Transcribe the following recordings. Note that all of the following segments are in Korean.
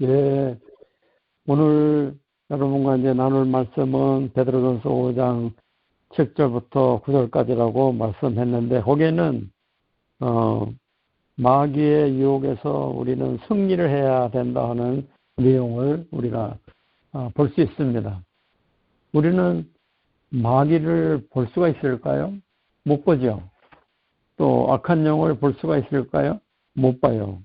예, 오늘 여러분과 이제 나눌 말씀은 베드로전서 5장 7절부터 9절까지라고 말씀했는데, 거기에는 마귀의 유혹에서 우리는 승리를 해야 된다 하는 내용을 우리가 볼 수 있습니다. 우리는 마귀를 볼 수가 있을까요? 못 보죠. 또 악한 영을 볼 수가 있을까요? 못 봐요.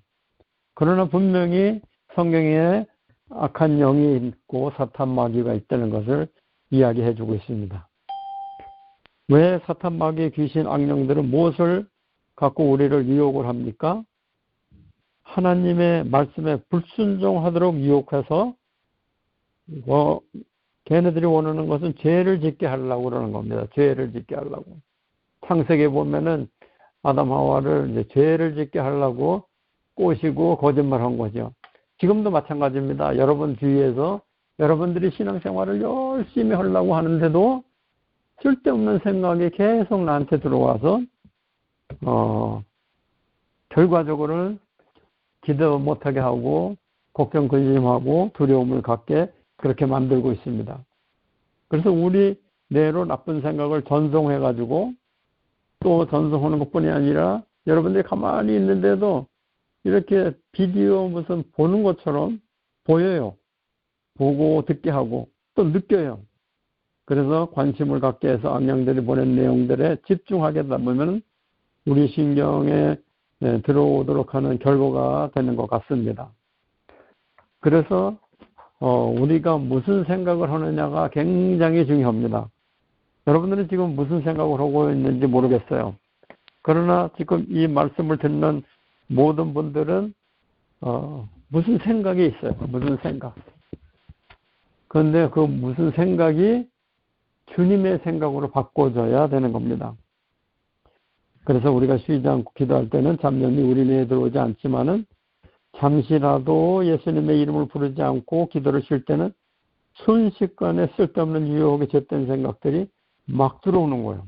그러나 분명히 성경에 악한 영이 있고 사탄 마귀가 있다는 것을 이야기해 주고 있습니다. 왜 사탄 마귀 귀신 악령들은 무엇을 갖고 우리를 유혹을 합니까? 하나님의 말씀에 불순종하도록 유혹해서 걔네들이 원하는 것은 죄를 짓게 하려고 그러는 겁니다. 죄를 짓게 하려고. 창세기에 보면은 아담 하와를 이제 죄를 짓게 하려고 꼬시고 거짓말한 거죠. 지금도 마찬가지입니다. 여러분 주위에서 여러분들이 신앙생활을 열심히 하려고 하는데도 쓸데없는 생각이 계속 나한테 들어와서 결과적으로는 기도 못하게 하고 걱정 근심하고 두려움을 갖게 그렇게 만들고 있습니다. 그래서 우리 뇌로 나쁜 생각을 전송해가지고 또 전송하는 것뿐이 아니라 여러분들이 가만히 있는데도 이렇게 비디오 무슨 보는 것처럼 보여요. 보고 듣게 하고 또 느껴요. 그래서 관심을 갖게 해서 악령들이 보낸 내용들에 집중하게 되다 보면 우리 신경에 들어오도록 하는 결과가 되는 것 같습니다. 그래서 우리가 무슨 생각을 하느냐가 굉장히 중요합니다. 여러분들은 지금 무슨 생각을 하고 있는지 모르겠어요. 그러나 지금 이 말씀을 듣는 모든 분들은 무슨 생각이 있어요. 무슨 생각. 그런데 그 무슨 생각이 주님의 생각으로 바꿔줘야 되는 겁니다. 그래서 우리가 쉬지 않고 기도할 때는 잡념이 우리 내에 들어오지 않지만은 잠시라도 예수님의 이름을 부르지 않고 기도를 쉴 때는 순식간에 쓸데없는 유혹에 젖된 생각들이 막 들어오는 거예요.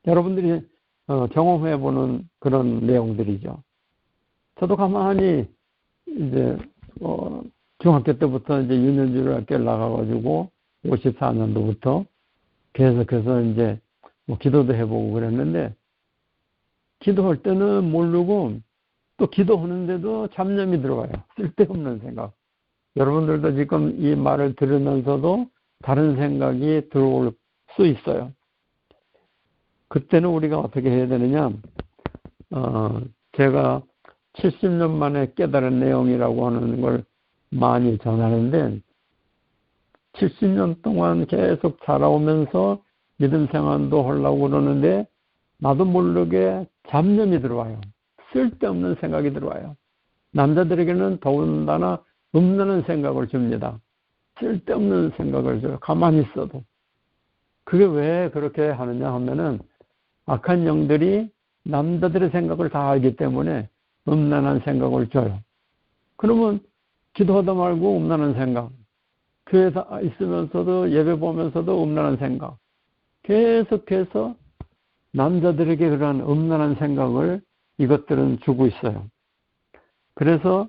여러분들이 경험해보는 그런 내용들이죠. 저도 가만히 이제 중학교 때부터 이제 유년주를 학교를 나가가지고 54년도부터 계속해서 이제 기도도 해보고 그랬는데, 기도할 때는 모르고 또 기도하는데도 잡념이 들어가요. 쓸데없는 생각. 여러분들도 지금 이 말을 들으면서도 다른 생각이 들어올 수 있어요. 그때는 우리가 어떻게 해야 되느냐? 제가 70년 만에 깨달은 내용이라고 하는 걸 많이 전하는데, 70년 동안 계속 살아오면서 믿음 생활도 하려고 그러는데 나도 모르게 잡념이 들어와요. 쓸데없는 생각이 들어와요. 남자들에게는 더군다나 음란한 생각을 줍니다. 쓸데없는 생각을 줘요. 가만히 있어도. 그게 왜 그렇게 하느냐 하면은 악한 영들이 남자들의 생각을 다 알기 때문에 음란한 생각을 줘요. 그러면 기도하다 말고 음란한 생각, 교회에 있으면서도 예배 보면서도 음란한 생각, 계속해서 남자들에게 그러한 음란한 생각을 이것들은 주고 있어요. 그래서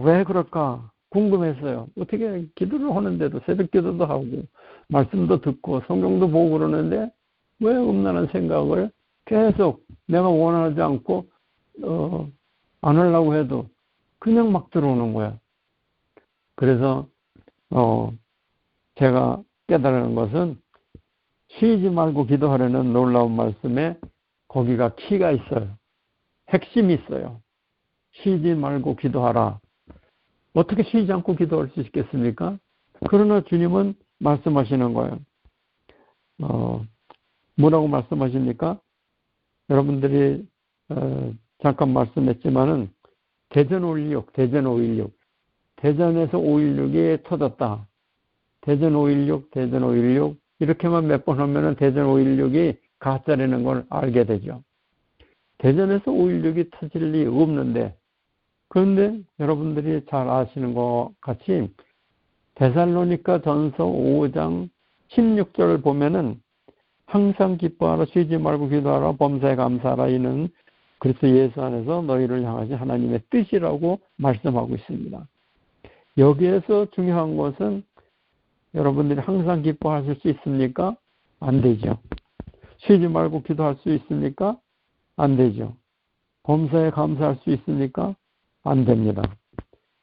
왜 그럴까 궁금했어요. 어떻게 기도를 하는데도 새벽 기도도 하고 말씀도 듣고 성경도 보고 그러는데 왜 음란한 생각을 계속 내가 원하지 않고 안 하려고 해도 그냥 막 들어오는 거야. 그래서 제가 깨달은 것은 쉬지 말고 기도하려는 놀라운 말씀에 거기가 키가 있어요. 핵심이 있어요. 쉬지 말고 기도하라. 어떻게 쉬지 않고 기도할 수 있겠습니까? 그러나 주님은 말씀하시는 거예요. 뭐라고 말씀하십니까? 여러분들이 잠깐 말씀했지만은 대전 5.16, 대전에서 5.16이 터졌다. 대전 5.16 이렇게만 몇 번 하면은 대전 5.16이 가짜라는 걸 알게 되죠. 대전에서 5.16이 터질 리 없는데, 그런데 여러분들이 잘 아시는 것 같이 데살로니가 전서 5장 16절을 보면은 항상 기뻐하라, 쉬지 말고 기도하라, 범사에 감사하라, 이는 그래서 예수 안에서 너희를 향하신 하나님의 뜻이라고 말씀하고 있습니다. 여기에서 중요한 것은 여러분들이 항상 기뻐하실 수 있습니까? 안 되죠. 쉬지 말고 기도할 수 있습니까? 안 되죠. 범사에 감사할 수 있습니까? 안 됩니다.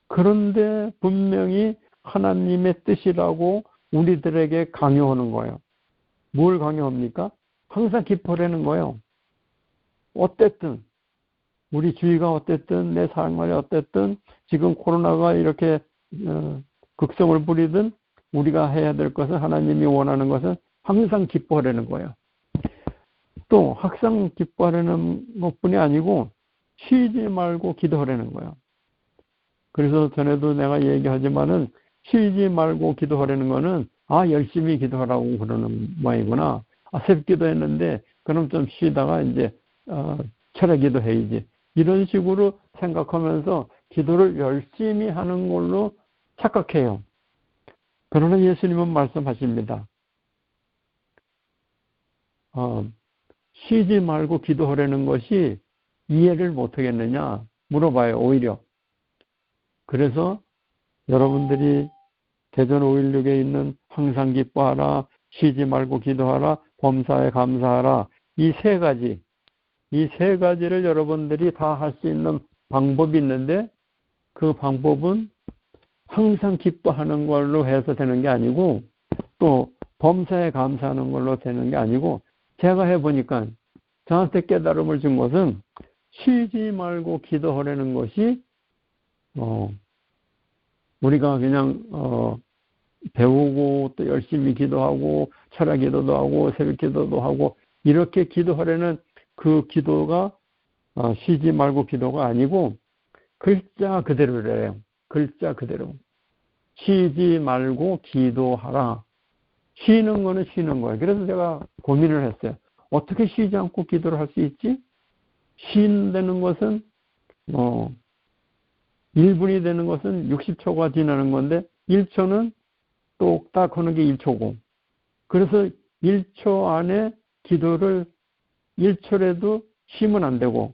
그런데 분명히 하나님의 뜻이라고 우리들에게 강요하는 거예요. 뭘 강요합니까? 항상 기뻐하라는 거예요. 어쨌든 우리 주위가 어쨌든 내 삶이 어쨌든 지금 코로나가 이렇게 극성을 부리든 우리가 해야 될 것은 하나님이 원하는 것은 항상 기뻐하라는 거예요. 또 항상 기뻐하라는 것뿐이 아니고 쉬지 말고 기도하라는 거예요. 그래서 전에도 내가 얘기하지만은 쉬지 말고 기도하라는 거는 열심히 기도하라고 그러는 모양이구나. 새벽 기도했는데 그럼 좀 쉬다가 이제 철야 기도해야지. 이런 식으로 생각하면서 기도를 열심히 하는 걸로 착각해요. 그러나 예수님은 말씀하십니다. 쉬지 말고 기도하라는 것이 이해를 못하겠느냐 물어봐요. 오히려. 그래서 여러분들이 대전 516에 있는 항상 기뻐하라, 쉬지 말고 기도하라, 범사에 감사하라, 이 세 가지를 여러분들이 다 할 수 있는 방법이 있는데 그 방법은 항상 기뻐하는 걸로 해서 되는 게 아니고 또 범사에 감사하는 걸로 되는 게 아니고 제가 해보니까 저한테 깨달음을 준 것은 쉬지 말고 기도하라는 것이 우리가 그냥 배우고 또 열심히 기도하고 철야 기도도 하고 새벽 기도도 하고 이렇게 기도하려는 그 기도가 쉬지 말고 기도가 아니고 글자 그대로래요. 글자 그대로. 쉬지 말고 기도하라. 쉬는 거는 쉬는 거예요. 그래서 제가 고민을 했어요. 어떻게 쉬지 않고 기도를 할 수 있지? 쉰다는 것은 1분이 되는 것은 60초가 지나는 건데 1초는 똑딱 하는 게 1초고 그래서 1초 안에 기도를 1초라도 쉬면 안 되고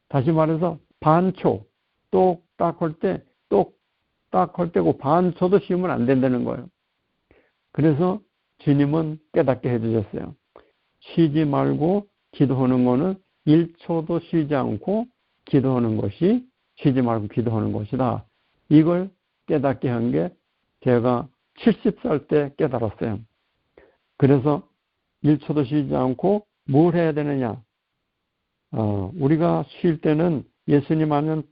다시 말해서 반초 똑딱 할 때 똑딱 할 때고 반초도 쉬면 안 된다는 거예요. 그래서 주님은 깨닫게 해주셨어요. 쉬지 말고 기도하는 거는 1초도 쉬지 않고 기도하는 것이 쉬지 말고 기도하는 것이다. 이걸 깨닫게 한 게 제가 70살 때 깨달았어요. 그래서 1초도 쉬지 않고 뭘 해야 되느냐. 우리가 쉴 때는 예수님 하면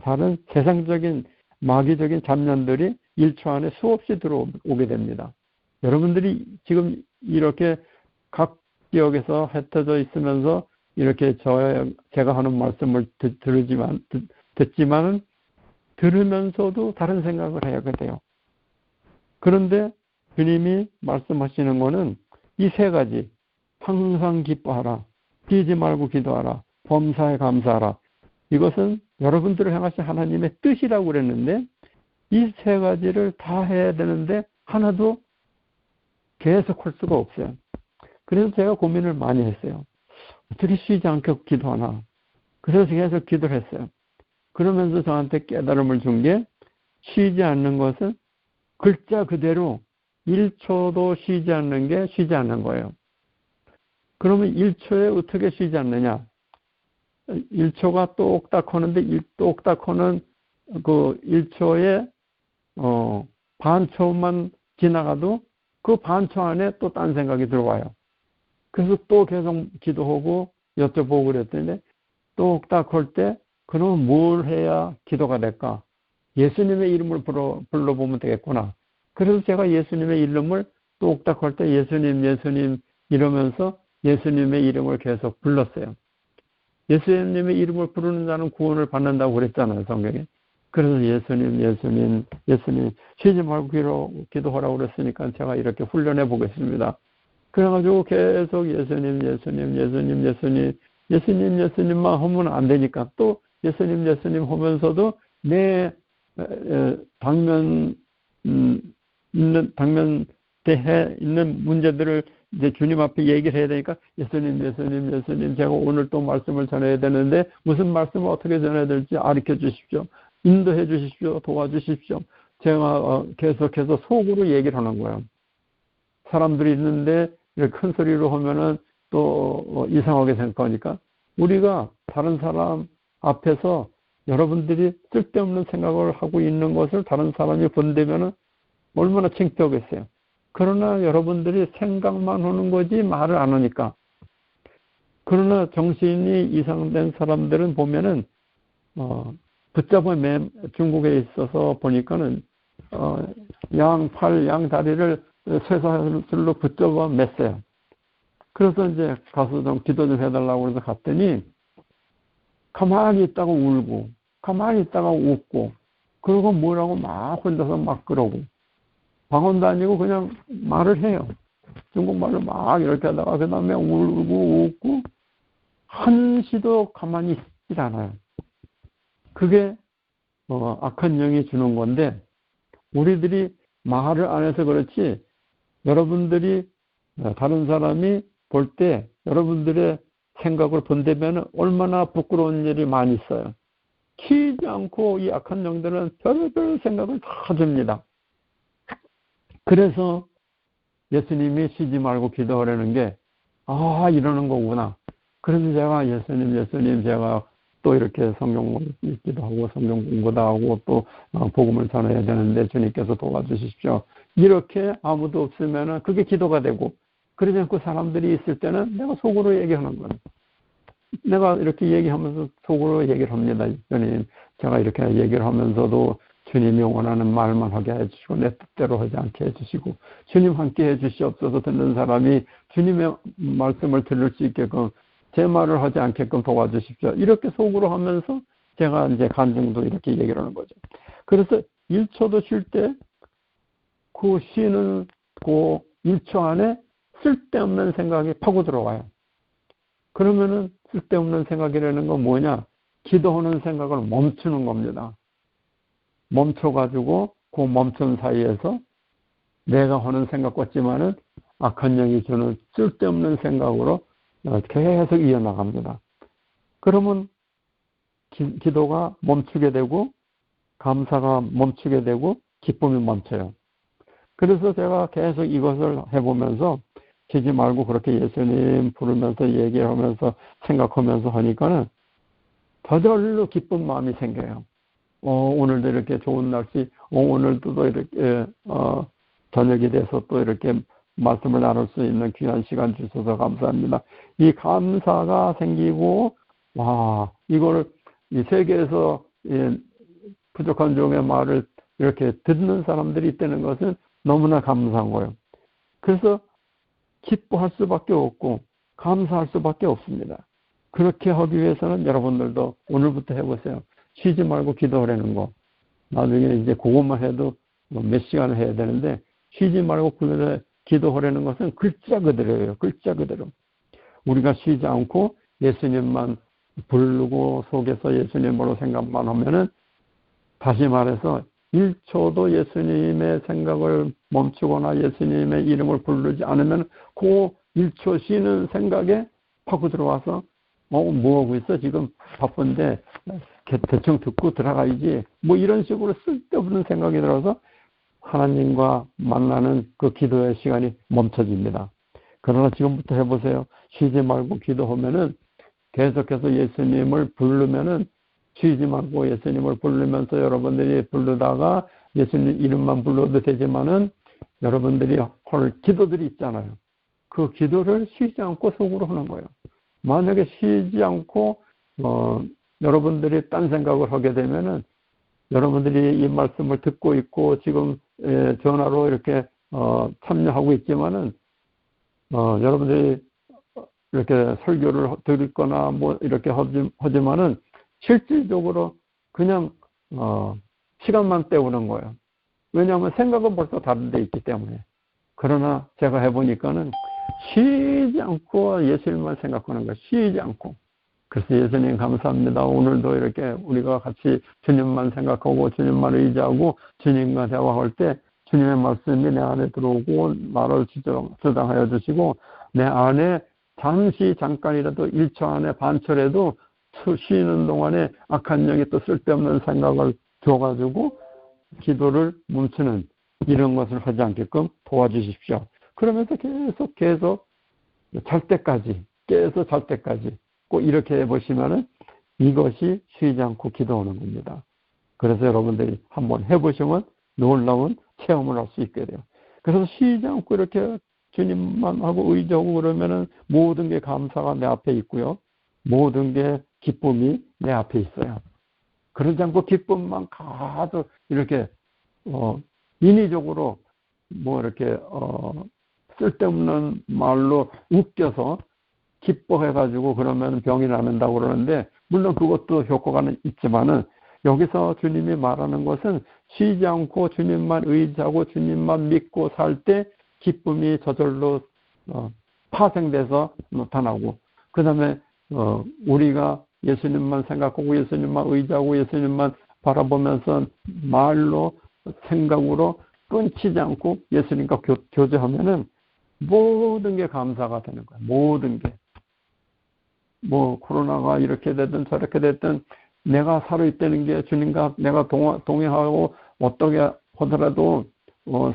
다른 세상적인 마귀적인 잡념들이 1초 안에 수없이 들어오게 됩니다. 여러분들이 지금 이렇게 각 지역에서 흩어져 있으면서 이렇게 제가 하는 말씀을 듣지만은 들으면서도 다른 생각을 해야 돼요. 그런데 주님이 말씀하시는 거는 이 세 가지 항상 기뻐하라, 뛰지 말고 기도하라, 범사에 감사하라. 이것은 여러분들을 향하신 하나님의 뜻이라고 그랬는데 이 세 가지를 다 해야 되는데 하나도 계속 할 수가 없어요. 그래서 제가 고민을 많이 했어요. 어떻게 쉬지 않게 기도하나. 그래서 계속 기도를 했어요. 그러면서 저한테 깨달음을 준 게 쉬지 않는 것은 글자 그대로 1초도 쉬지 않는 게 쉬지 않는 거예요. 그러면 1초에 어떻게 쉬지 않느냐. 1초가 똑딱 하는데 똑딱 하는 그 1초에 반초만 지나가도 그 반초 안에 또 딴 생각이 들어와요. 그래서 또 계속 기도하고 여쭤보고 그랬더니 똑딱 할 때 그러면 뭘 해야 기도가 될까? 예수님의 이름을 불러보면 되겠구나. 그래서 제가 예수님의 이름을 똑딱 할 때 예수님 이러면서 예수님의 이름을 계속 불렀어요. 예수님의 이름을 부르는 자는 구원을 받는다고 그랬잖아요, 성경에. 그래서 예수님 쉬지 말고 기도하라고 그랬으니까 제가 이렇게 훈련해 보겠습니다. 그래가지고 계속 예수님만 하면 안 되니까 또 예수님 하면서도 내 당면대해 있는 문제들을 이제 주님 앞에 얘기를 해야 되니까 예수님 제가 오늘 또 말씀을 전해야 되는데 무슨 말씀을 어떻게 전해야 될지 가르쳐 주십시오. 인도해 주십시오. 도와주십시오. 제가 계속해서 속으로 얘기를 하는 거예요. 사람들이 있는데 이렇게 큰 소리로 하면은 또 이상하게 생각하니까 우리가 다른 사람 앞에서 여러분들이 쓸데없는 생각을 하고 있는 것을 다른 사람이 본다면은 얼마나 창피하겠어요. 그러나 여러분들이 생각만 하는 거지 말을 안 하니까. 그러나 정신이 이상된 사람들은 보면은 붙잡아 중국에 있어서 보니까는 양팔 양다리를 쇠사슬로 붙잡아 맸어요. 그래서 이제 가서 좀 기도 좀 해달라고 해서 갔더니 가만히 있다가 울고 가만히 있다가 웃고 그러고 뭐라고 막 혼자서 막 그러고 방언도 아니고 그냥 말을 해요. 중국말로 막 이렇게 하다가 그 다음에 울고 웃고 한시도 가만히 있질 않아요. 그게 악한 영이 주는 건데 우리들이 말을 안 해서 그렇지 여러분들이 다른 사람이 볼 때 여러분들의 생각을 본다면 얼마나 부끄러운 일이 많이 있어요. 키지 않고 이 악한 영들은 별별 생각을 다 줍니다. 그래서 예수님이 쉬지 말고 기도하라는 게 이러는 거구나. 그래서 제가 예수님 제가 또 이렇게 성경 읽기도 하고 성경 공부도 하고 또 복음을 전해야 되는데 주님께서 도와주십시오. 이렇게 아무도 없으면 그게 기도가 되고 그러지 않고 사람들이 있을 때는 내가 속으로 얘기하는 거예요. 내가 이렇게 얘기하면서 속으로 얘기를 합니다. 주님 제가 이렇게 얘기를 하면서도 주님이 원하는 말만 하게 해주시고 내 뜻대로 하지 않게 해주시고 주님 함께 해주시옵소서. 듣는 사람이 주님의 말씀을 들을 수 있게끔 제 말을 하지 않게끔 도와주십시오. 이렇게 속으로 하면서 제가 이제 간증도 이렇게 얘기를 하는 거죠. 그래서 1초도 쉴 때 그 쉬는 그 1초 안에 쓸데없는 생각이 파고 들어와요. 그러면은 쓸데없는 생각이라는 건 뭐냐? 기도하는 생각을 멈추는 겁니다. 멈춰가지고 그 멈춘 사이에서 내가 하는 생각 같지만은 악한 영이 주는 쓸데없는 생각으로 계속 이어나갑니다. 그러면 기도가 멈추게 되고 감사가 멈추게 되고 기쁨이 멈춰요. 그래서 제가 계속 이것을 해보면서 쉬지 말고 그렇게 예수님 부르면서 얘기하면서 생각하면서 하니까는 저절로 기쁜 마음이 생겨요. 오늘도 이렇게 좋은 날씨, 오늘도 또 이렇게 저녁이 돼서 또 이렇게 말씀을 나눌 수 있는 귀한 시간 주셔서 감사합니다. 이 감사가 생기고 이거를 이 세계에서 부족한 종의 말을 이렇게 듣는 사람들이 있다는 것은 너무나 감사한 거예요. 그래서 기뻐할 수밖에 없고 감사할 수밖에 없습니다. 그렇게 하기 위해서는 여러분들도 오늘부터 해보세요. 쉬지 말고 기도하라는 거. 나중에 이제 그것만 해도 몇 시간을 해야 되는데 쉬지 말고 기도하라는 것은 글자 그대로예요. 글자 그대로. 우리가 쉬지 않고 예수님만 부르고 속에서 예수님으로 생각만 하면은 다시 말해서 1초도 예수님의 생각을 멈추거나 예수님의 이름을 부르지 않으면 그 1초 쉬는 생각에 파고 들어와서 뭐하고 있어? 지금 바쁜데 대충 듣고 들어가야지. 뭐 이런 식으로 쓸데없는 생각이 들어서 하나님과 만나는 그 기도의 시간이 멈춰집니다. 그러나 지금부터 해보세요. 쉬지 말고 기도하면은 계속해서 예수님을 부르면은 쉬지 말고 예수님을 부르면서 여러분들이 부르다가 예수님 이름만 불러도 되지만은 여러분들이 할 기도들이 있잖아요. 그 기도를 쉬지 않고 속으로 하는 거예요. 만약에 쉬지 않고 여러분들이 딴 생각을 하게 되면은 여러분들이 이 말씀을 듣고 있고 지금 전화로 이렇게 참여하고 있지만은 여러분들이 이렇게 설교를 드리거나 뭐 이렇게 하지만은 실질적으로 그냥 시간만 때우는 거예요. 왜냐하면 생각은 벌써 다른 데 있기 때문에. 그러나 제가 해보니까는 쉬지 않고 예수님만 생각하는 거예요. 쉬지 않고. 그래서 예수님 감사합니다. 오늘도 이렇게 우리가 같이 주님만 생각하고 주님만 의지하고 주님과 대화할 때 주님의 말씀이 내 안에 들어오고 나를 주장하여 주시고 내 안에 잠깐이라도 1초 안에 반초라도 쉬는 동안에 악한 영이 또 쓸데없는 생각을 줘가지고 기도를 멈추는 이런 것을 하지 않게끔 도와주십시오. 그러면서 계속 잘 때까지 깨서 잘 때까지 꼭 이렇게 해보시면은 이것이 쉬지 않고 기도하는 겁니다. 그래서 여러분들이 한번 해보시면 놀라운 체험을 할 수 있게 돼요. 그래서 쉬지 않고 이렇게 주님만 하고 의지하고 그러면은 모든 게 감사가 내 앞에 있고요. 모든 게 기쁨이 내 앞에 있어요. 그러지 않고 기쁨만 가득 이렇게 인위적으로 이렇게 쓸데없는 말로 웃겨서 기뻐해가지고 그러면 병이 나는다고 그러는데 물론 그것도 효과가 있지만은 여기서 주님이 말하는 것은 쉬지 않고 주님만 의지하고 주님만 믿고 살 때 기쁨이 저절로 파생돼서 나타나고 그 다음에 우리가 예수님만 생각하고 예수님만 의지하고 예수님만 바라보면서 말로 생각으로 끊치지 않고 예수님과 교제하면은 모든 게 감사가 되는 거예요. 모든 게. 코로나가 이렇게 되든 저렇게 되든 내가 살아있다는 게 주님과 내가 동행하고 어떻게 하더라도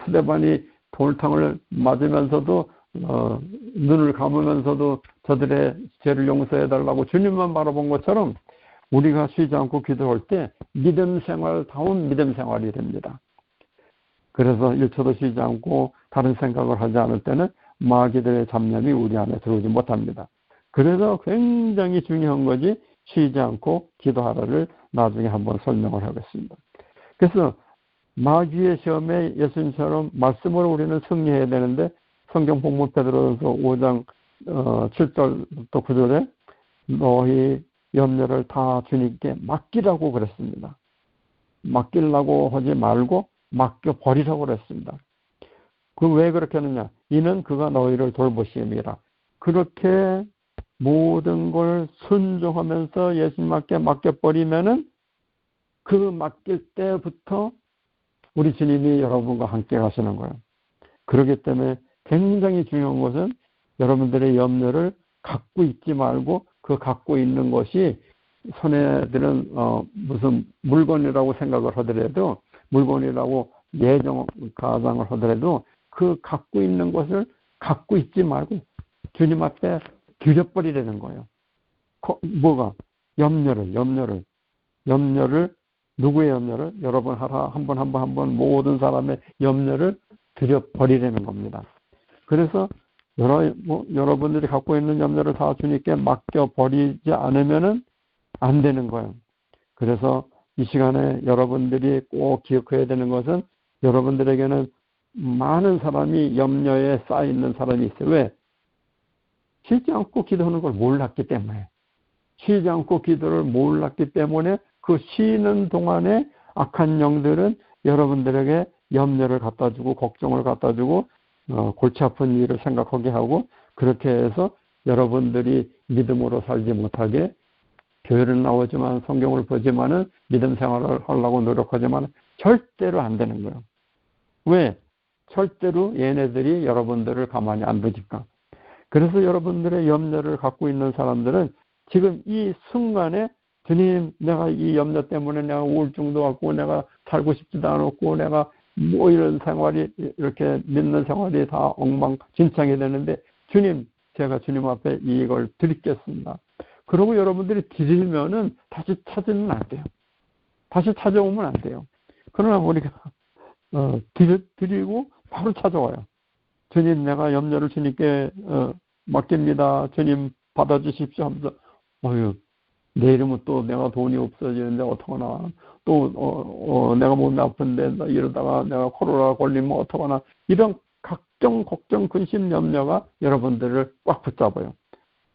스데반이 돌탕을 맞으면서도 눈을 감으면서도 저들의 죄를 용서해달라고 주님만 바라본 것처럼 우리가 쉬지 않고 기도할 때 믿음 생활다운 믿음 생활이 됩니다. 그래서 1초도 쉬지 않고 다른 생각을 하지 않을 때는 마귀들의 잡념이 우리 안에 들어오지 못합니다. 그래서 굉장히 중요한 것이 쉬지 않고 기도하라를 나중에 한번 설명을 하겠습니다. 그래서 마귀의 시험에 예수님처럼 말씀으로 우리는 승리해야 되는데 성경 본문 베드로전서 5장 7절부터 9절에 너희 염려를 다 주님께 맡기라고 그랬습니다. 맡기려고 하지 말고 맡겨버리라고 그랬습니다. 그 왜 그렇게 하느냐? 이는 그가 너희를 돌보심이라. 그렇게 모든 걸 순종하면서 예수님께 맡겨버리면은 그 맡길 때부터 우리 주님이 여러분과 함께 가시는 거예요. 그렇기 때문에 굉장히 중요한 것은 여러분들의 염려를 갖고 있지 말고 그 갖고 있는 것이 손해들은 무슨 물건이라고 생각을 하더라도 물건이라고 가상을 하더라도 그 갖고 있는 것을 갖고 있지 말고 주님 앞에 드려버리라는 거예요. 뭐가? 염려를 누구의 염려를? 여러분 한 번 모든 사람의 염려를 드려버리라는 겁니다. 그래서 여러분들이 갖고 있는 염려를 다 주님께 맡겨버리지 않으면은 안 되는 거예요. 그래서 이 시간에 여러분들이 꼭 기억해야 되는 것은 여러분들에게는 많은 사람이 염려에 쌓여있는 사람이 있어요. 왜? 쉬지 않고 기도하는 걸 몰랐기 때문에. 쉬지 않고 기도를 몰랐기 때문에 그 쉬는 동안에 악한 영들은 여러분들에게 염려를 갖다 주고 걱정을 갖다 주고 골치 아픈 일을 생각하게 하고 그렇게 해서 여러분들이 믿음으로 살지 못하게 교회를 나오지만 성경을 보지만은 믿음 생활을 하려고 노력하지만 절대로 안 되는 거예요. 왜? 절대로 얘네들이 여러분들을 가만히 안 두니까. 그래서 여러분들의 염려를 갖고 있는 사람들은 지금 이 순간에 주님, 내가 이 염려 때문에 내가 우울증도 갖고 내가 살고 싶지도 않았고 내가 이런 생활이 이렇게 믿는 생활이 다 엉망진창이 되는데 주님, 제가 주님 앞에 이걸 드리겠습니다. 그러고 여러분들이 드리면은 다시 찾으면 안 돼요. 다시 찾아오면 안 돼요. 그러나 우리가 드리고 바로 찾아와요. 주님, 내가 염려를 주님께 맡깁니다. 주님 받아주십시오 하면서 내일이면 또 내가 돈이 없어지는데 어떡하나 또 내가 몸이 아픈데 이러다가 내가 코로나 걸리면 어떡하나 이런 각종 걱정 근심 염려가 여러분들을 꽉 붙잡아요.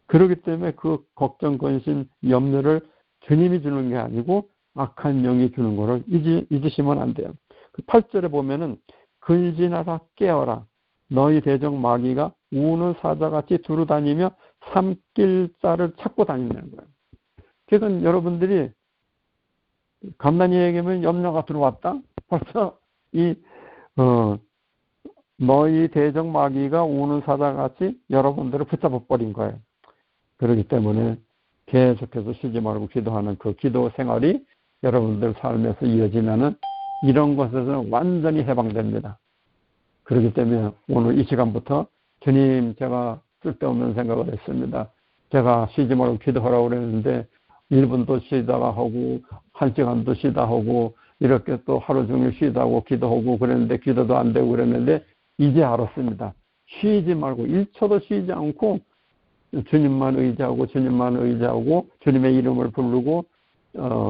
그렇기 때문에 그 걱정 근심 염려를 주님이 주는 게 아니고 악한 영이 주는 거를 잊으시면 안 돼요. 그 8절에 보면은 근신하라 깨어라 너희 대적 마귀가 우는 사자같이 두루다니며 삼킬 자를 찾고 다닌다는 거예요. 그래서 여러분들이 간단히 얘기하면 염려가 들어왔다. 벌써 이 너희 대적 마귀가 우는 사자같이 여러분들을 붙잡아 버린 거예요. 그렇기 때문에 계속해서 쉬지 말고 기도하는 그 기도 생활이 여러분들 삶에서 이어지면은 이런 것에서는 완전히 해방됩니다. 그렇기 때문에 오늘 이 시간부터 주님, 제가 쓸데없는 생각을 했습니다. 제가 쉬지 말고 기도하라고 그랬는데 1분도 쉬다가 하고 1시간도 쉬다 하고 이렇게 또 하루 종일 쉬다 하고 기도하고 그랬는데 기도도 안 되고 그랬는데 이제 알았습니다. 쉬지 말고 1초도 쉬지 않고 주님만 의지하고 주님의 이름을 부르고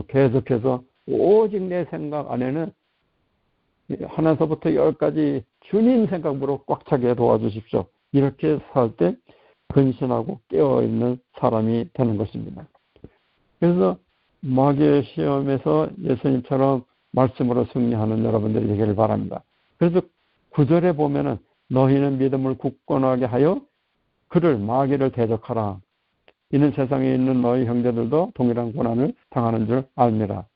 계속해서 오직 내 생각 안에는 하나서부터 10까지 주님 생각으로 꽉 차게 도와주십시오. 이렇게 살 때 근신하고 깨어있는 사람이 되는 것입니다. 그래서 마귀의 시험에서 예수님처럼 말씀으로 승리하는 여러분들이 되기를 바랍니다. 그래서 9절에 보면은 너희는 믿음을 굳건하게 하여 그를 마귀를 대적하라. 이는 세상에 있는 너희 형제들도 동일한 고난을 당하는 줄 압니다.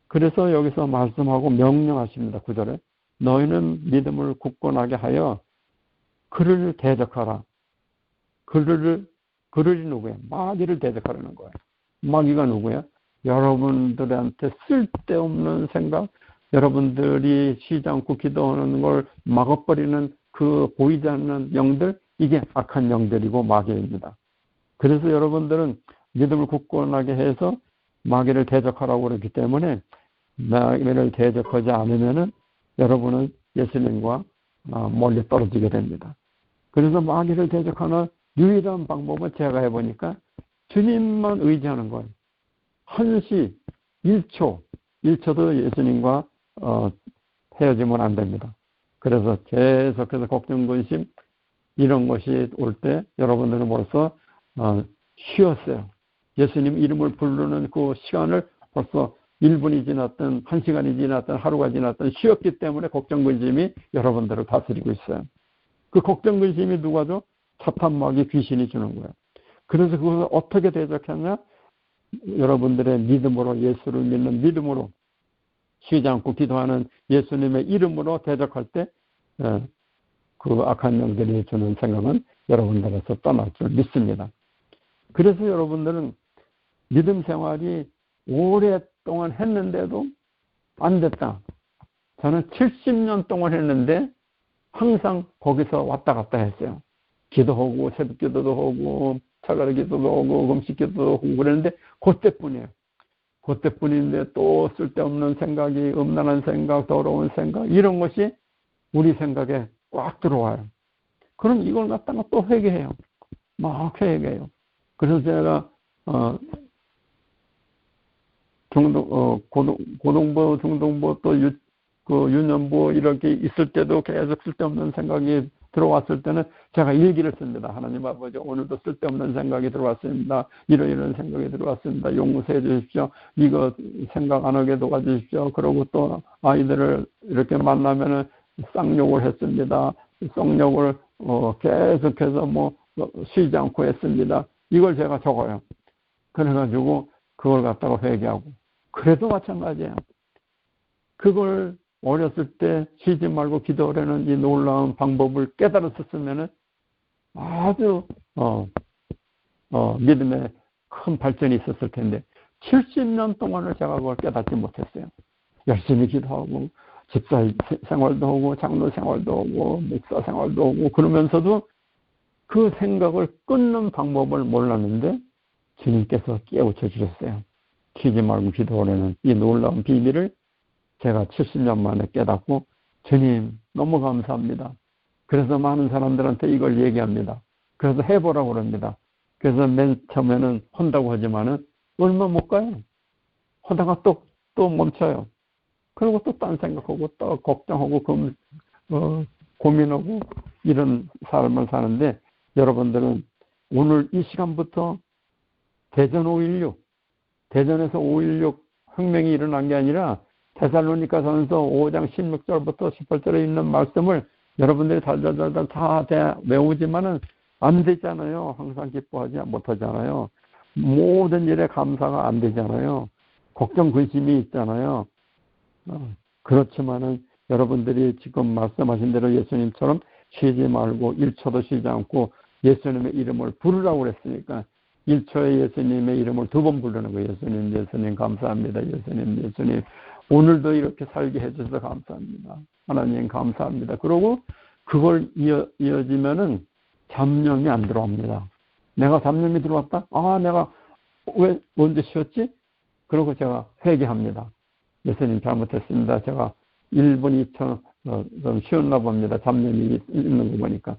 그래서 여기서 말씀하고 명령하십니다. 9절에 너희는 믿음을 굳건하게 하여 그를 대적하라. 그를 누구야? 마귀를 대적하라는 거예요. 마귀가 누구야? 여러분들한테 쓸데없는 생각, 여러분들이 쉬지 않고 기도하는 걸 막아버리는 그 보이지 않는 영들, 이게 악한 영들이고 마귀입니다. 그래서 여러분들은 믿음을 굳건하게 해서 마귀를 대적하라고 그러기 때문에 마귀를 대적하지 않으면은 여러분은 예수님과 멀리 떨어지게 됩니다. 그래서 마귀를 대적하는 유일한 방법은 제가 해보니까 주님만 의지하는 거예요. 한시 1초도 예수님과 헤어지면 안 됩니다. 그래서 계속해서 걱정, 근심 이런 것이 올 때 여러분들은 벌써 쉬었어요. 예수님 이름을 부르는 그 시간을 벌써 1분이 지났든 1시간이 지났든 하루가 지났든 쉬었기 때문에 걱정, 근심이 여러분들을 다스리고 있어요. 그 걱정, 근심이 누가 줘? 사탄, 마귀, 귀신이 주는 거예요. 그래서 그것을 어떻게 대적하냐? 여러분들의 믿음으로, 예수를 믿는 믿음으로 쉬지 않고 기도하는 예수님의 이름으로 대적할 때 그 악한 영들이 주는 생각은 여러분들에서 떠날 줄 믿습니다. 그래서 여러분들은 믿음 생활이 오랫동안 했는데도 안 됐다. 저는 70년 동안 했는데 항상 거기서 왔다 갔다 했어요. 기도하고 새벽 기도도 하고 차가리 기도도 하고 금식 기도도 하고 그랬는데 그때뿐이에요. 그때뿐인데 또 쓸데없는 생각이, 음란한 생각, 더러운 생각 이런 것이 우리 생각에 꽉 들어와요. 그럼 이걸 갖다가 또 회개해요. 막 회개해요. 그래서 제가 고등부, 중등부 또 유년부 이렇게 있을 때도 계속 쓸데없는 생각이 들어왔을 때는 제가 일기를 씁니다. 하나님 아버지, 오늘도 쓸데없는 생각이 들어왔습니다. 이런 생각이 들어왔습니다. 용서해 주십시오. 이거 생각 안 하게 도와주십시오. 그러고 또 아이들을 이렇게 만나면은 쌍욕을 했습니다. 쌍욕을 계속해서 쉬지 않고 했습니다. 이걸 제가 적어요. 그래가지고 그걸 갖다가 회개하고. 그래도 마찬가지예요. 그걸 어렸을 때 쉬지 말고 기도하려는 이 놀라운 방법을 깨달았었으면은 아주 믿음에 큰 발전이 있었을 텐데 70년 동안을 제가 그걸 깨닫지 못했어요. 열심히 기도하고 집사 생활도 하고 장로 생활도 하고 목사 생활도 하고 그러면서도 그 생각을 끊는 방법을 몰랐는데 주님께서 깨우쳐 주셨어요. 쉬지 말고 기도하려는 이 놀라운 비밀을 제가 70년 만에 깨닫고 주님 너무 감사합니다. 그래서 많은 사람들한테 이걸 얘기합니다. 그래서 해보라고 그럽니다. 그래서 맨 처음에는 한다고 하지만은 얼마 못 가요. 하다가 또 멈춰요. 그리고 또 딴 생각하고 또 걱정하고 고민하고 이런 삶을 사는데 여러분들은 오늘 이 시간부터 대전 5.16 대전에서 5.16 혁명이 일어난 게 아니라 데살로니가전서 5장 16절부터 18절에 있는 말씀을 여러분들이 달달달달 다 외우지만은 안 되잖아요. 항상 기뻐하지 못하잖아요. 모든 일에 감사가 안 되잖아요. 걱정, 근심이 있잖아요. 그렇지만은 여러분들이 지금 말씀하신 대로 예수님처럼 쉬지 말고 1초도 쉬지 않고 예수님의 이름을 부르라고 그랬으니까 1초에 예수님의 이름을 2번 부르는 거예요. 예수님, 예수님 감사합니다. 예수님, 예수님. 오늘도 이렇게 살게 해주셔서 감사합니다. 하나님 감사합니다. 그러고 그걸 이어지면은 잡념이 안 들어옵니다. 내가 잡념이 들어왔다? 아, 내가 왜 언제 쉬었지? 그러고 제가 회개합니다. 예수님 잘못했습니다. 제가 1분 2초 좀 쉬었나 봅니다. 잡념이 있는 거 보니까.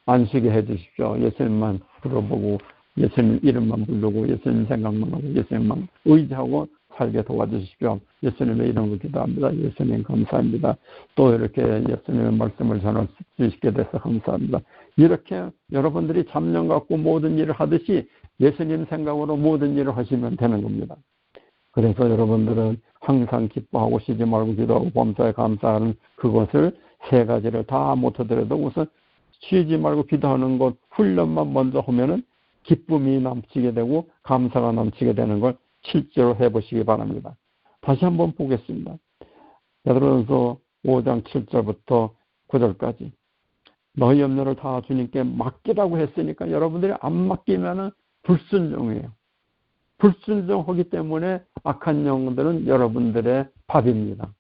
안 쉬게 해주십시오. 예수님만 불러보고 예수님 이름만 부르고 예수님 생각만 하고 예수님만 의지하고 살게 도와주십시오. 예수님의 이름으로 기도합니다. 예수님 감사합니다. 또 이렇게 예수님의 말씀을 전할 수 있게 돼서 감사합니다. 이렇게 여러분들이 잡념 갖고 모든 일을 하듯이 예수님 생각으로 모든 일을 하시면 되는 겁니다. 그래서 여러분들은 항상 기뻐하고 쉬지 말고 기도하고 범사에 감사하는 그것을 3가지를 다 못하더라도 우선 쉬지 말고 기도하는 것 훈련만 먼저 하면은 기쁨이 넘치게 되고 감사가 넘치게 되는 걸 실제로 해보시기 바랍니다. 다시 한번 보겠습니다. 베드로전서 5장 7절부터 9절까지 너희 염려를 다 주님께 맡기라고 했으니까 여러분들이 안 맡기면은 불순종이에요. 불순종하기 때문에 악한 영들은 여러분들의 밥입니다.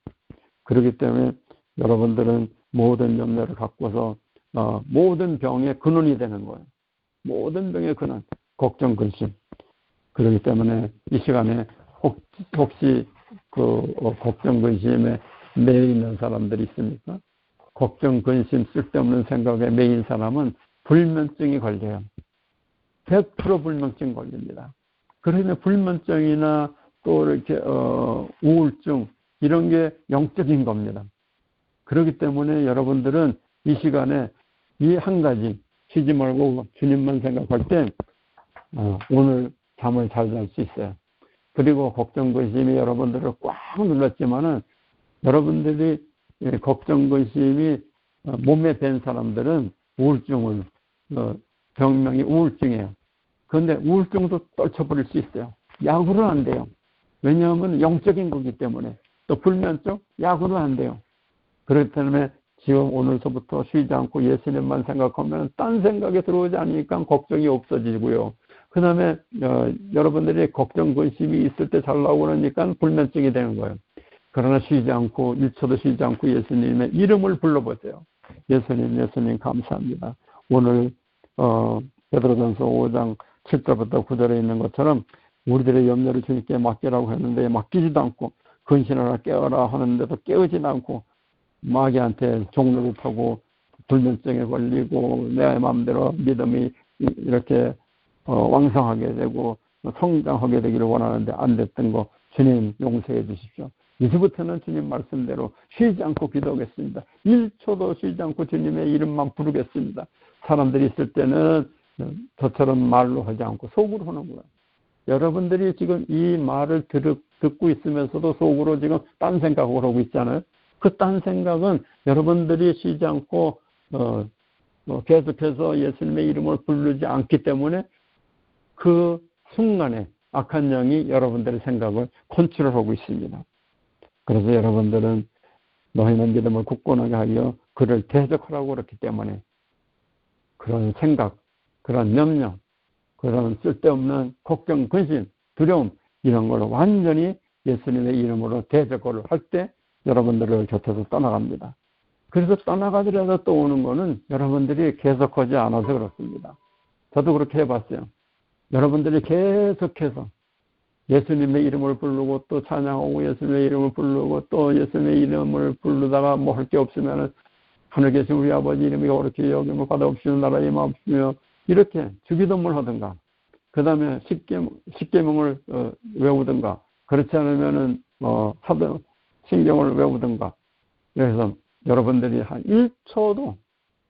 그렇기 때문에 여러분들은 모든 염려를 갖고서 모든 병의 근원이 되는 거예요. 모든 병의 근원, 걱정, 근심. 그렇기 때문에 이 시간에 혹시 그 걱정, 근심에 매여 있는 사람들이 있습니까? 걱정, 근심, 쓸데없는 생각에 매인 사람은 불면증이 걸려요. 100% 불면증 걸립니다. 그러면 불면증이나 또 이렇게 우울증 이런 게 영적인 겁니다. 그렇기 때문에 여러분들은 이 시간에 이 한 가지 쉬지 말고 주님만 생각할 때 오늘 잠을 잘 잘 수 있어요. 그리고 걱정 근심이 여러분들을 꽉 눌렀지만은 여러분들이 걱정 근심이 몸에 밴 사람들은 우울증을 병명이 우울증이에요. 그런데 우울증도 떨쳐버릴 수 있어요. 약으로는 안 돼요. 왜냐하면 영적인 거기 때문에. 또 불면증 약으로는 안 돼요. 그렇기 때문에 지금 오늘서부터 쉬지 않고 예수님만 생각하면 딴 생각에 들어오지 않으니까 걱정이 없어지고요. 그 다음에 여러분들이 걱정 근심이 있을 때 잘 나오고 그러니까 불면증이 되는 거예요. 그러나 쉬지 않고 1초도 쉬지 않고 예수님의 이름을 불러보세요. 예수님, 예수님 감사합니다. 오늘 베드로전서 5장 7절부터 9절에 있는 것처럼 우리들의 염려를 주님께 맡기라고 했는데 맡기지도 않고 근신하라 깨어라 하는데도 깨우지도 않고 마귀한테 종로를 타고 불면증에 걸리고 내 마음대로 믿음이 이렇게 왕성하게 되고 성장하게 되기를 원하는데 안 됐던 거 주님 용서해 주십시오. 이제부터는 주님 말씀대로 쉬지 않고 기도하겠습니다. 1초도 쉬지 않고 주님의 이름만 부르겠습니다. 사람들이 있을 때는 저처럼 말로 하지 않고 속으로 하는 거예요. 여러분들이 지금 이 말을 듣고 있으면서도 속으로 지금 딴 생각을 하고 있잖아요. 그 딴 생각은 여러분들이 쉬지 않고 계속해서 예수님의 이름을 부르지 않기 때문에 그 순간에 악한 영이 여러분들의 생각을 컨트롤하고 있습니다. 그래서 여러분들은 너희는 믿음을 굳건하게 하여 그를 대적하라고 그렇기 때문에 그런 생각, 그런 염려, 그런 쓸데없는 걱정, 근심, 두려움 이런 걸 완전히 예수님의 이름으로 대적을 할 때 여러분들을 곁에서 떠나갑니다. 그래서 떠나가더라도 또 오는 거는 여러분들이 계속하지 않아서 그렇습니다. 저도 그렇게 해봤어요. 여러분들이 계속해서 예수님의 이름을 부르고 또 찬양하고 예수님의 이름을 부르고 또 예수님의 이름을 부르다가 뭐 할 게 없으면은 하늘 계신 우리 아버지 이름이 그렇게 여김을 받아옵시며 나라에 임하옵시며 이렇게 주기도문을 하든가 그 다음에 십계명을 외우든가 그렇지 않으면은 사도 신경을 외우든가 그래서 여러분들이 한 1초도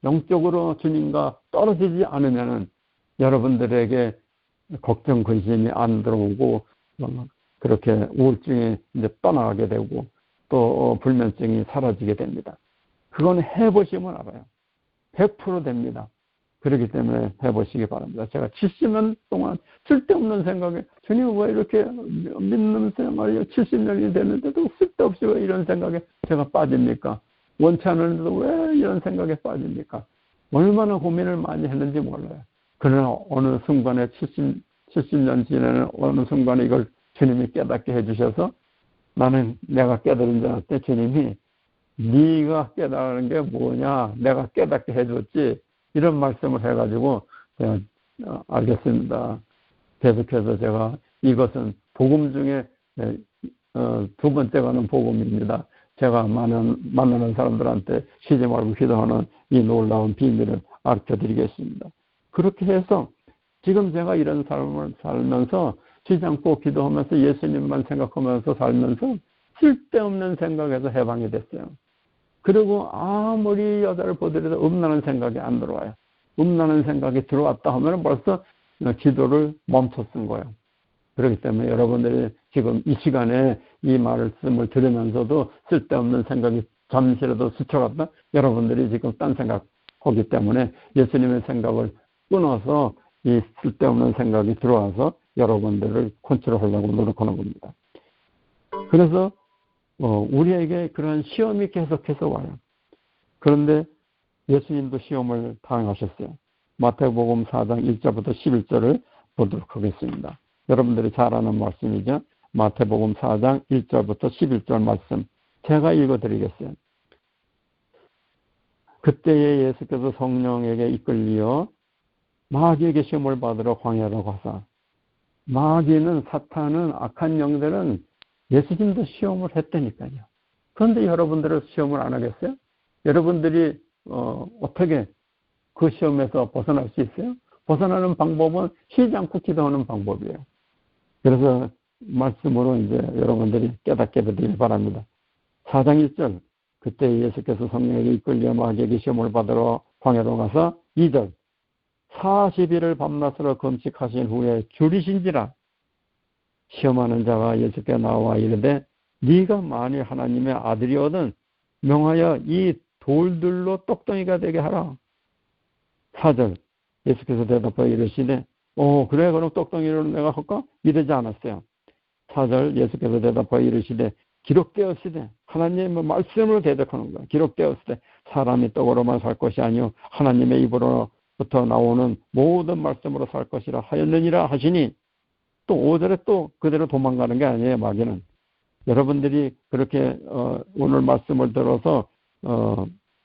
영적으로 주님과 떨어지지 않으면은 여러분들에게 걱정 근심이 안 들어오고 그렇게 우울증이 이제 떠나가게 되고 또 불면증이 사라지게 됩니다. 그건 해보시면 알아요. 100% 됩니다. 그렇기 때문에 해보시기 바랍니다. 제가 70년 동안 쓸데없는 생각에 주님 왜 이렇게 믿는 생활이 70년이 됐는데도 쓸데없이 왜 이런 생각에 제가 빠집니까? 원치 않은데도 왜 이런 생각에 빠집니까? 얼마나 고민을 많이 했는지 몰라요. 그러나 어느 순간에 70년 지내는 어느 순간에 이걸 주님이 깨닫게 해주셔서 나는 내가 깨달은 줄 알았을 때 주님이 네가 깨달은 게 뭐냐, 내가 깨닫게 해줬지, 이런 말씀을 해가지고 제가 알겠습니다. 계속해서 제가 이것은 복음 중에 두 번째 가는 복음입니다. 제가 만나는 사람들한테 쉬지 말고 기도하는 이 놀라운 비밀을 알려드리겠습니다. 그렇게 해서 지금 제가 이런 삶을 살면서 쉬지 않고 기도하면서 예수님만 생각하면서 살면서 쓸데없는 생각에서 해방이 됐어요. 그리고 아무리 여자를 보더라도 음란한 생각이 안 들어와요. 음란한 생각이 들어왔다 하면 벌써 기도를 멈췄은 거예요. 그렇기 때문에 여러분들이 지금 이 시간에 이 말씀을 들으면서도 쓸데없는 생각이 잠시라도 스쳐갔다, 여러분들이 지금 딴 생각하기 때문에 예수님의 생각을 끊어서 이 쓸데없는 생각이 들어와서 여러분들을 컨트롤하려고 노력하는 겁니다. 그래서 우리에게 그런 시험이 계속해서 와요. 그런데 예수님도 시험을 당하셨어요. 마태복음 4장 1절부터 11절을 보도록 하겠습니다. 여러분들이 잘 아는 말씀이죠. 마태복음 4장 1절부터 11절 말씀 제가 읽어드리겠어요. 그때에 예수께서 성령에게 이끌리어 마귀에게 시험을 받으러 광야로 가사, 마귀는, 사탄은, 악한 영들은 예수님도 시험을 했다니까요. 그런데 여러분들은 시험을 안 하겠어요? 여러분들이 어떻게 그 시험에서 벗어날 수 있어요? 벗어나는 방법은 쉬지 않고 기도하는 방법이에요. 그래서 말씀으로 이제 여러분들이 깨닫게 되길 바랍니다. 4장 1절, 그때 예수께서 성령에게 이끌려 마귀에게 시험을 받으러 광야로 가서 2절, 40일을 밤낮으로 금식하신 후에 줄이신지라 시험하는 자가 예수께 나와 이르되 네가 만일 하나님의 아들이거든 명하여 이 돌들로 떡덩이가 되게 하라. 4절, 예수께서 대답하여 이르시되 그래, 그럼 떡덩이로 내가 할까? 이러지 않았어요. 4절, 예수께서 대답하여 이르시되 기록되었으되, 하나님의 말씀으로 대적하는 거야. 기록되었으되 사람이 떡으로만 살 것이 아니요 하나님의 입으로부터 나오는 모든 말씀으로 살 것이라 하였느니라 하시니, 또 5절에 또 그대로 도망가는 게 아니에요. 마귀는 여러분들이 그렇게 오늘 말씀을 들어서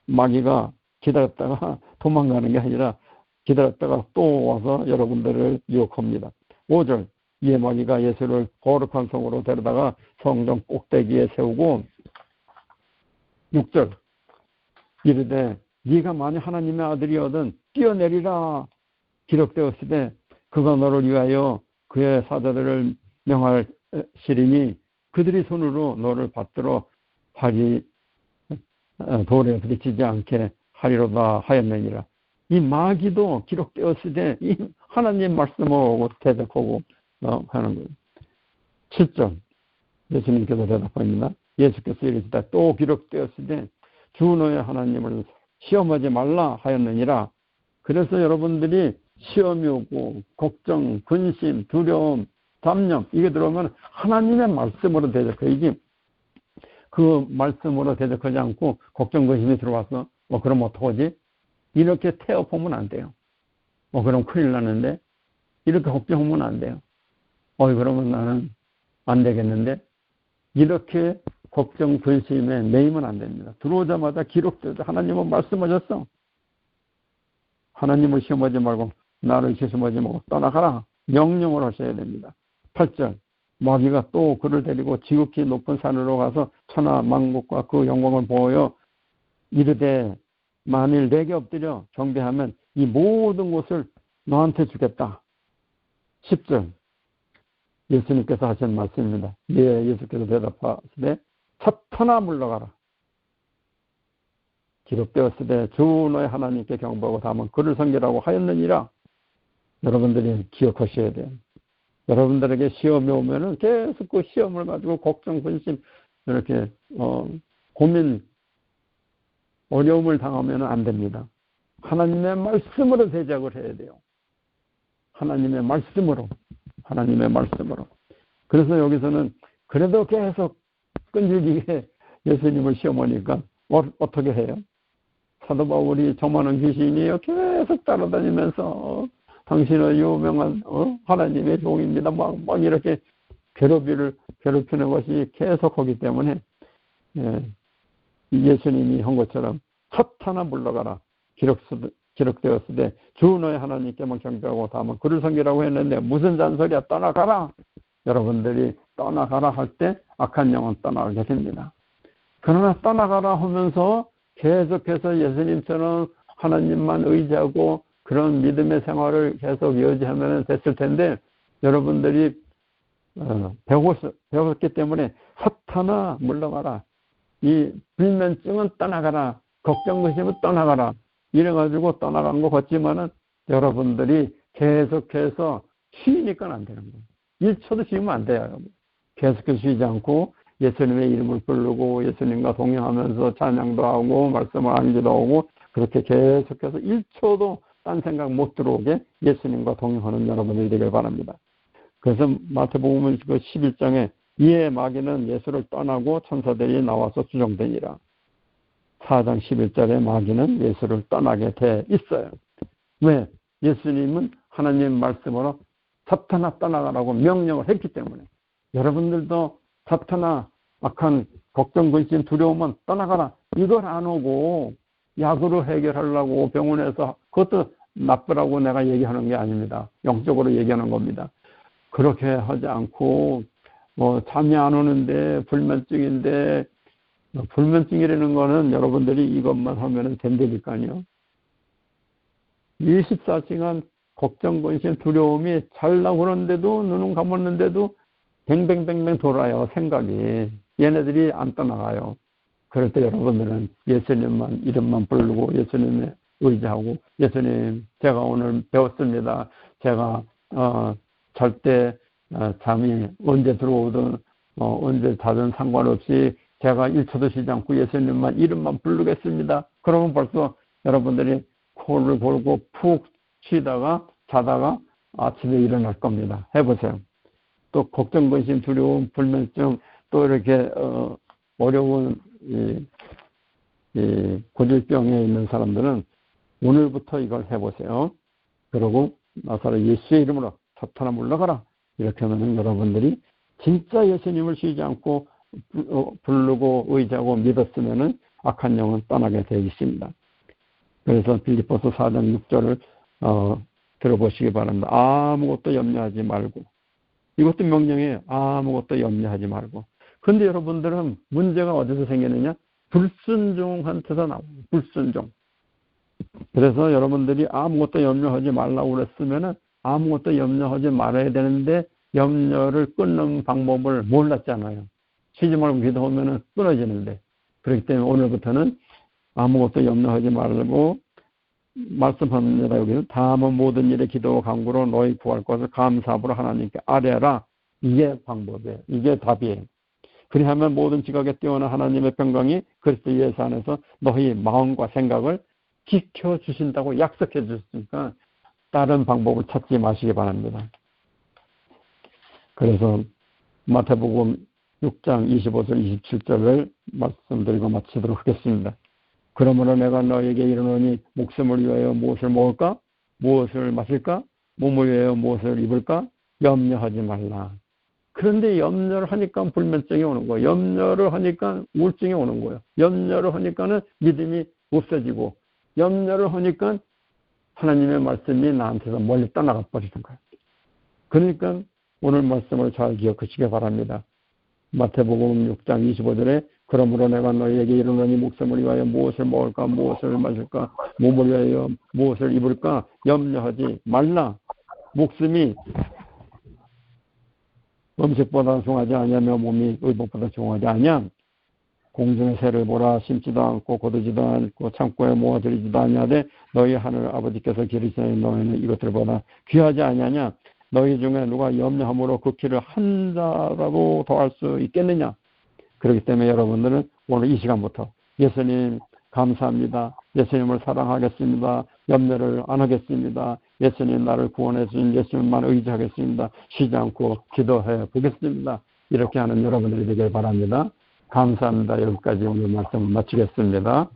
마귀가 기다렸다가 도망가는 게 아니라 기다렸다가 또 와서 여러분들을 유혹합니다. 5절, 이에 마귀가 예수를 거룩한 성으로 데려다가 성전 꼭대기에 세우고 6절, 이르되 네가 만일 하나님의 아들이거든 뛰어내리라. 기록되었으되 그가 너를 위하여 그의 사자들을 명하시리니 그들이 손으로 너를 받들어 발이 돌에 부딪히지 않게 하리로다 하였느니라. 이 마귀도 기록되었으되 이 하나님 말씀하고 대적하고 하는 거예요. 7절, 예수님께서 대답합니다. 예수께서 이르시되 또 기록되었으되 주 너의 하나님을 시험하지 말라 하였느니라. 그래서 여러분들이 시험이 오고 걱정, 근심, 두려움, 담념 이게 들어오면 하나님의 말씀으로 대적해야지, 그 말씀으로 대적하지 않고 걱정, 근심이 들어와서 그럼 어떡하지? 이렇게 태워보면 안 돼요. 그럼 큰일 나는데? 이렇게 걱정하면 안 돼요. 그러면 나는 안 되겠는데? 이렇게 걱정, 근심에 매이면 안 됩니다. 들어오자마자 기록되죠. 하나님은 말씀하셨어. 하나님을 시험하지 말고 나를 시험하지 말고 떠나가라. 명령을 하셔야 됩니다. 8절, 마귀가 또 그를 데리고 지극히 높은 산으로 가서 천하 만국과 그 영광을 보여 이르되 만일 내게 엎드려 경배하면 이 모든 것을 너한테 주겠다. 10절, 예수님께서 하신 말씀입니다. 예수께서 대답하시되 사탄아 물러가라. 기록되었으되 주 너의 하나님께 경배하고 다음은 그를 섬기라고 하였느니라. 여러분들이 기억하셔야 돼요. 여러분들에게 시험이 오면은 계속 그 시험을 가지고 걱정, 근심, 이렇게 고민, 어려움을 당하면 안 됩니다. 하나님의 말씀으로 대적을 해야 돼요. 하나님의 말씀으로. 그래서 여기서는 그래도 계속 끈질기게 예수님을 시험하니까 어떻게 해요? 사도 바울이 저 많은 귀신이요 계속 따라다니면서 당신은 유명한 하나님의 종입니다. 막 이렇게 괴롭히는 것이 계속하기 때문에 예수님이 한 것처럼 사탄아 물러가라 기록되었을 때 주 너의 하나님께만 경배하고 다만 그를 섬기라고 했는데 무슨 잔소리야 떠나가라. 여러분들이 떠나가라 할 때 악한 영은 떠나가게 됩니다. 그러나 떠나가라 하면서 계속해서 예수님처럼 하나님만 의지하고 그런 믿음의 생활을 계속 유지하면 됐을 텐데 여러분들이 배웠기 때문에 사탄아 물러가라. 이 불면증은 떠나가라. 걱정 의심은 떠나가라. 이래가지고 떠나간 것 같지만은 여러분들이 계속해서 쉬니까 안 되는 거예요. 1초도 쉬면 안 돼요. 계속해서 쉬지 않고 예수님의 이름을 부르고 예수님과 동행하면서 찬양도 하고 말씀을 암기도 하고 그렇게 계속해서 1초도 딴 생각 못 들어오게 예수님과 동행하는 여러분들이 되길 바랍니다. 그래서 마태복음 그 11장에 이에 마귀는 예수를 떠나고 천사들이 나와서 수종되니라. 4장 11절에 마귀는 예수를 떠나게 돼 있어요. 왜? 예수님은 하나님 말씀으로 사탄아 떠나가라고 명령을 했기 때문에 여러분들도 사탄아 악한 걱정, 근심, 두려움은 떠나가라. 이걸 안 오고 약으로 해결하려고 병원에서 그것도 나쁘라고 내가 얘기하는 게 아닙니다. 영적으로 얘기하는 겁니다. 그렇게 하지 않고 잠이 안 오는데 불면증인데 불면증이라는 거는 여러분들이 이것만 하면 된다니까요. 24시간 걱정, 근심, 두려움이 잘나고 그러는데도 눈은 감았는데도 뱅뱅뱅뱅 돌아요. 생각이. 얘네들이 안 떠나가요. 그럴 때 여러분들은 예수님만 이름만 부르고 예수님에 의지하고 예수님 제가 오늘 배웠습니다. 제가 잘 때 잠이 언제 들어오든 언제 자든 상관없이 제가 1초도 쉬지 않고 예수님만 이름만 부르겠습니다. 그러면 벌써 여러분들이 코를 골고 푹 쉬다가 자다가 아침에 일어날 겁니다. 해보세요. 또 걱정, 근심, 두려움, 불면증 또 이렇게 어려운 이 고질병에 있는 사람들은 오늘부터 이걸 해보세요. 그리고 나사로 예수의 이름으로 사탄아 물러가라. 이렇게 하면 여러분들이 진짜 예수님을 쉬지 않고 부르고 의지하고 믿었으면 악한 영은 떠나게 되어 있습니다. 그래서 빌립보서 4장 6절을 들어보시기 바랍니다. 아무것도 염려하지 말고. 이것도 명령이에요. 아무것도 염려하지 말고. 그런데 여러분들은 문제가 어디서 생기느냐? 불순종한테서 나와요. 불순종. 그래서 여러분들이 아무것도 염려하지 말라고 그랬으면은 아무것도 염려하지 말아야 되는데 염려를 끊는 방법을 몰랐잖아요. 쉬지 말고 기도하면은 끊어지는데. 그렇기 때문에 오늘부터는 아무것도 염려하지 말고 말씀합니다. 여기는 다음은 모든 일에 기도와 간구로 너희 구할 것을 감사함으로 하나님께 아뢰라. 이게 방법이에요. 이게 답이에요. 그리하면 모든 지각에 뛰어난 하나님의 평강이 그리스도 예수 안에서 너희 마음과 생각을 지켜주신다고 약속해 주셨으니까 다른 방법을 찾지 마시기 바랍니다. 그래서 마태복음 6장 25절 27절을 말씀드리고 마치도록 하겠습니다. 그러므로 내가 너에게 이르노니 목숨을 위하여 무엇을 먹을까? 무엇을 마실까? 몸을 위하여 무엇을 입을까? 염려하지 말라. 그런데 염려를 하니까 불면증이 오는 거예요. 염려를 하니까 우울증이 오는 거예요. 염려를 하니까는 믿음이 없어지고 염려를 하니까 하나님의 말씀이 나한테서 멀리 떠나가 버리는 거예요. 그러니까 오늘 말씀을 잘 기억하시기 바랍니다. 마태복음 6장 25절에 그러므로 내가 너희에게 이르노니 목숨을 위하여 무엇을 먹을까 무엇을 마실까 몸을 위하여 무엇을 입을까 염려하지 말라. 목숨이 음식보다 중하지 아니하며 몸이 의복보다 중하지 아니하. 공중의 새를 보라. 심지도 않고 거두지도 않고 창고에 모아들이지도 아니하되 너희 하늘 아버지께서 기르시니 너희는 이것들보다 귀하지 아니하냐. 너희 중에 누가 염려함으로 그 길을 한 자라도 더할 수 있겠느냐. 그렇기 때문에 여러분들은 오늘 이 시간부터 예수님 감사합니다. 예수님을 사랑하겠습니다. 염려를 안 하겠습니다. 예수님 나를 구원해 주신 예수님만 의지하겠습니다. 쉬지 않고 기도해 보겠습니다. 이렇게 하는 여러분들이 되길 바랍니다. 감사합니다. 여기까지 오늘 말씀을 마치겠습니다.